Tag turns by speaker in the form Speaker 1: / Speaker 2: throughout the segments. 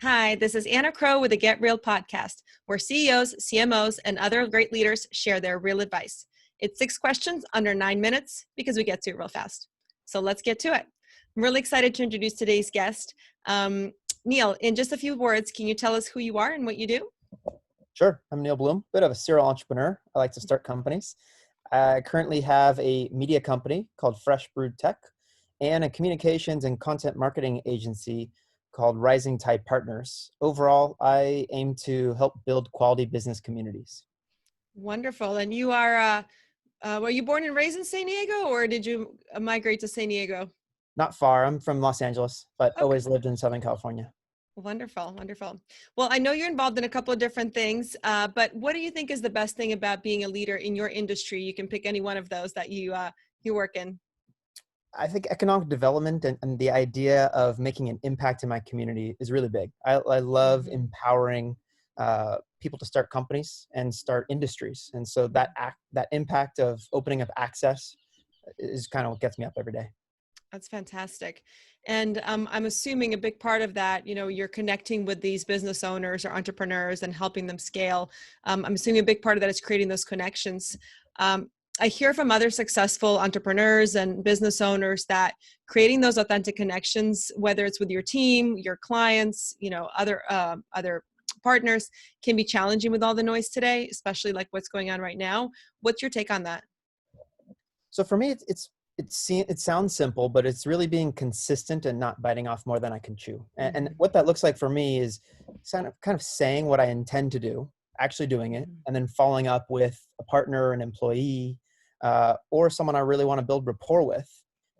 Speaker 1: Hi, this is Anna Crowe with the Get Real podcast, where CEOs, CMOs, and other great leaders share their real advice. It's 6 questions under 9 minutes because we get to it real fast. So let's get to it. I'm really excited to introduce today's guest. Neal, in just a few words, can you tell us who you are and what you do?
Speaker 2: Sure. I'm Neal Bloom, bit of a serial entrepreneur. I like to start companies. I currently have a media company called Fresh Brewed Tech and a communications and content marketing agency called Rising Tide Partners. Overall, I aim to help build quality business communities.
Speaker 1: Wonderful. And were you born and raised in San Diego, or did you migrate to San Diego?
Speaker 2: Not far. I'm from Los Angeles, but
Speaker 1: Okay.
Speaker 2: always lived in Southern California.
Speaker 1: Wonderful, wonderful. Well, I know you're involved in a couple of different things, but what do you think is the best thing about being a leader in your industry? You can pick any one of those that you work in.
Speaker 2: I think economic development and the idea of making an impact in my community is really big. I love
Speaker 1: Mhm.
Speaker 2: empowering people to start companies and start industries. And so that impact of opening up access is kind of what gets me up every day.
Speaker 1: That's fantastic. And I'm assuming a big part of that, you're connecting with these business owners or entrepreneurs and helping them scale. I'm assuming a big part of that is creating those connections. I hear from other successful entrepreneurs and business owners that creating those authentic connections, whether it's with your team, your clients, other partners, can be challenging with all the noise today, especially like what's going on right now. What's your take on that?
Speaker 2: So for me, it sounds simple, but it's really being consistent and not biting off more than I can chew. And
Speaker 1: Mhm.
Speaker 2: what that looks like for me is kind of saying what I intend to do, actually doing it,
Speaker 1: Mhm.
Speaker 2: and then following up with a partner, an employee, or someone I really want to build rapport with,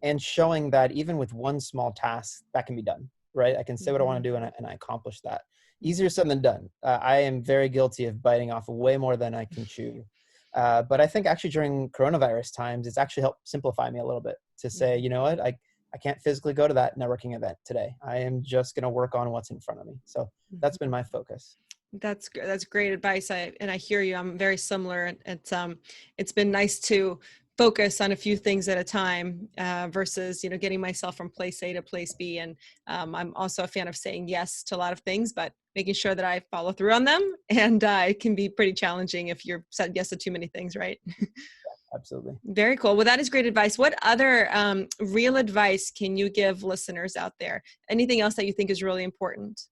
Speaker 2: and showing that even with one small task, that can be done. Right? I can say what I want
Speaker 1: Mhm.
Speaker 2: to do, and I accomplish that. Easier
Speaker 1: Mhm.
Speaker 2: said than done. I am very guilty of biting off way more than I can chew. But I think actually during coronavirus times, it's actually helped simplify me a little bit to say,
Speaker 1: Mhm.
Speaker 2: you know what, I can't physically go to that networking event today. I am just going to work on what's in front of me. So that's been
Speaker 1: Mhm.
Speaker 2: my focus.
Speaker 1: That's great advice. I hear you. I'm very similar. It's been nice to focus on a few things at a time versus getting myself from place A to place B. And I'm also a fan of saying yes to a lot of things, but making sure that I follow through on them. And it can be pretty challenging if you're said yes to too many things, right?
Speaker 2: Absolutely.
Speaker 1: Very cool. Well, that is great advice. What other real advice can you give listeners out there? Anything else that you think is really important?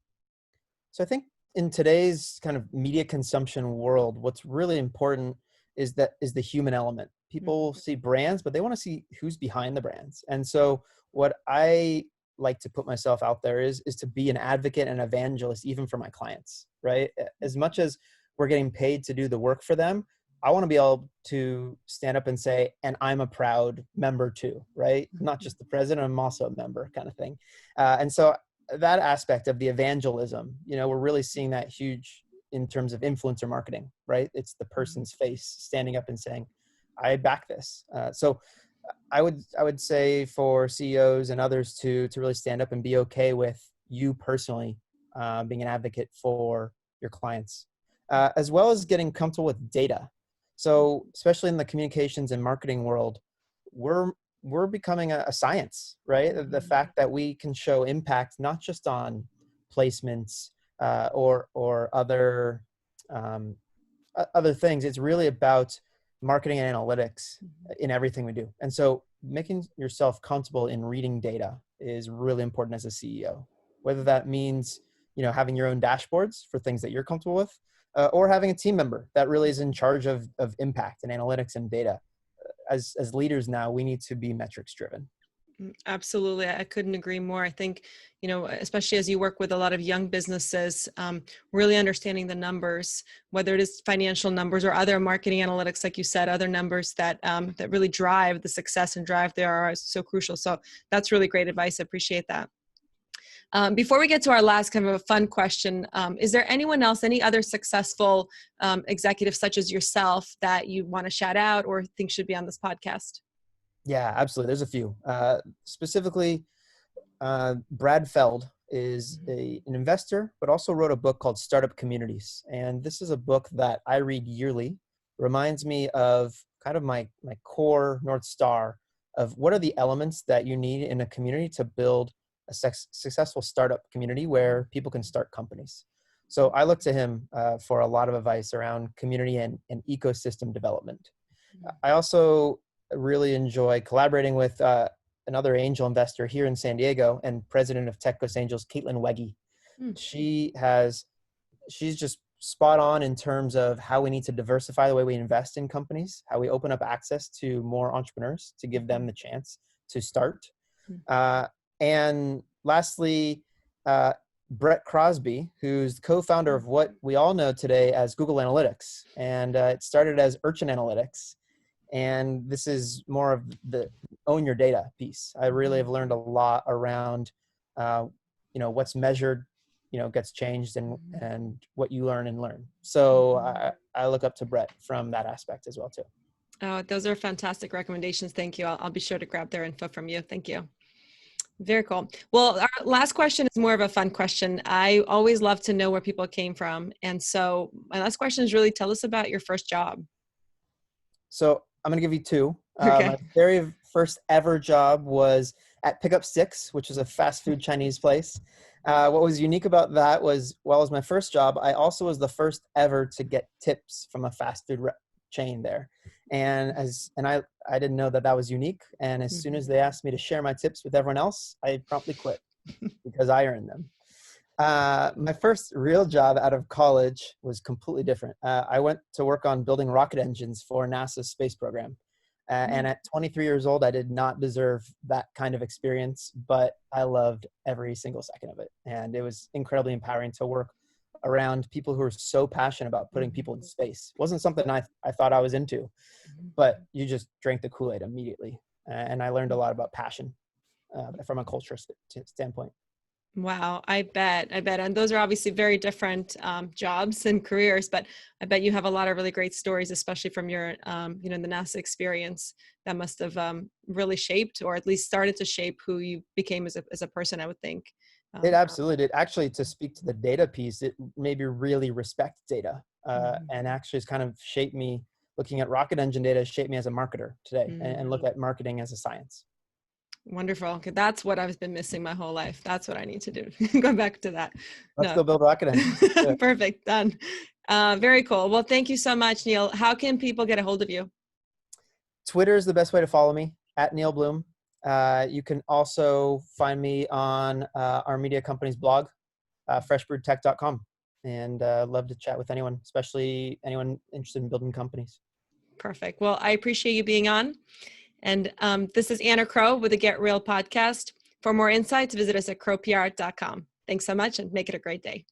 Speaker 2: So I think in today's kind of media consumption world, what's really important is the human element. People
Speaker 1: Mhm.
Speaker 2: see brands, but they want to see who's behind the brands. And so what I like to put myself out there is to be an advocate and evangelist even for my clients, right? As much as we're getting paid to do the work for them, I want to be able to stand up and say, and I'm a proud member too, right? Not
Speaker 1: Mhm.
Speaker 2: just the president, I'm also a member kind of thing. And so that aspect of the evangelism, we're really seeing that huge in terms of influencer marketing, right? It's the
Speaker 1: Mhm.
Speaker 2: person's face standing up and saying, I back this. So I would say for CEOs and others to really stand up and be okay with you personally being an advocate for your clients, as well as getting comfortable with data. So especially in the communications and marketing world, we're we're becoming a science, right? The
Speaker 1: Mhm.
Speaker 2: fact that we can show impact not just on placements or um, other things. It's really about marketing and analytics
Speaker 1: Mhm.
Speaker 2: in everything we do. And so making yourself comfortable in reading data is really important as a CEO, whether that means, having your own dashboards for things that you're comfortable with, or having a team member that really is in charge of impact and analytics and data. As leaders now, we need to be metrics driven.
Speaker 1: Absolutely. I couldn't agree more. I think, especially as you work with a lot of young businesses, really understanding the numbers, whether it is financial numbers or other marketing analytics, like you said, other numbers that really drive the success and drive the ROI is so crucial. So that's really great advice. I appreciate that. Before we get to our last kind of a fun question, is there anyone else, any other successful executives such as yourself that you want to shout out or think should be on this podcast?
Speaker 2: Yeah, absolutely. There's a few. Specifically, Brad Feld is
Speaker 1: Mhm.
Speaker 2: an investor, but also wrote a book called Startup Communities. And this is a book that I read yearly, reminds me of kind of my core North Star of what are the elements that you need in a community to build a successful startup community where people can start companies. So I look to him for a lot of advice around community and ecosystem development. I also really enjoy collaborating with another angel investor here in San Diego and president of Tech Coast Angels, Caitlin Wegge.
Speaker 1: Mm.
Speaker 2: She's just spot on in terms of how we need to diversify the way we invest in companies, how we open up access to more entrepreneurs to give them the chance to start. And lastly, Brett Crosby, who's the co-founder of what we all know today as Google Analytics. And it started as Urchin Analytics. And this is more of the own your data piece. I really have learned a lot around, what's measured, gets changed and what you learn. So I look up to Brett from that aspect as well too.
Speaker 1: Oh, those are fantastic recommendations. Thank you. I'll be sure to grab their info from you. Thank you. Very cool. Well, our last question is more of a fun question. I always love to know where people came from. And so my last question is really, tell us about your first job.
Speaker 2: So I'm going to give you two.
Speaker 1: Okay.
Speaker 2: My very first ever job was at Pickup Six, which is a fast food Chinese place. What was unique about that was, while it was my first job, I also was the first ever to get tips from a fast food chain there. And I didn't know that was unique. And as soon as they asked me to share my tips with everyone else, I promptly quit because I earned them. My first real job out of college was completely different. I went to work on building rocket engines for NASA's space program. And at 23 years old, I did not deserve that kind of experience, but I loved every single second of it. And it was incredibly empowering to work around people who are so passionate about putting people in space. It wasn't something I thought I was into, but you just drank the Kool-Aid immediately. And I learned a lot about passion from a culture standpoint.
Speaker 1: Wow, I bet. And those are obviously very different jobs and careers, but I bet you have a lot of really great stories, especially from your, the NASA experience that must have really shaped, or at least started to shape who you became as a person, I would think.
Speaker 2: It absolutely did. Actually, to speak to the data piece, it made me really respect data and actually has kind of shaped me. Looking at rocket engine data shaped me as a marketer today and look at marketing as a science.
Speaker 1: Wonderful. Okay, that's what I've been missing my whole life. That's what I need to do. Go back to that.
Speaker 2: Let's go build rocket engines.
Speaker 1: Perfect. Done. Very cool. Well, thank you so much, Neal. How can people get a hold of you?
Speaker 2: Twitter is the best way to follow me, at Neal Bloom. You can also find me on our media company's blog, freshbrewtech.com. And love to chat with anyone, especially anyone interested in building companies.
Speaker 1: Perfect. Well, I appreciate you being on. And this is Anna Crowe with the Get Real podcast. For more insights, visit us at crowepr.com. Thanks so much and make it a great day.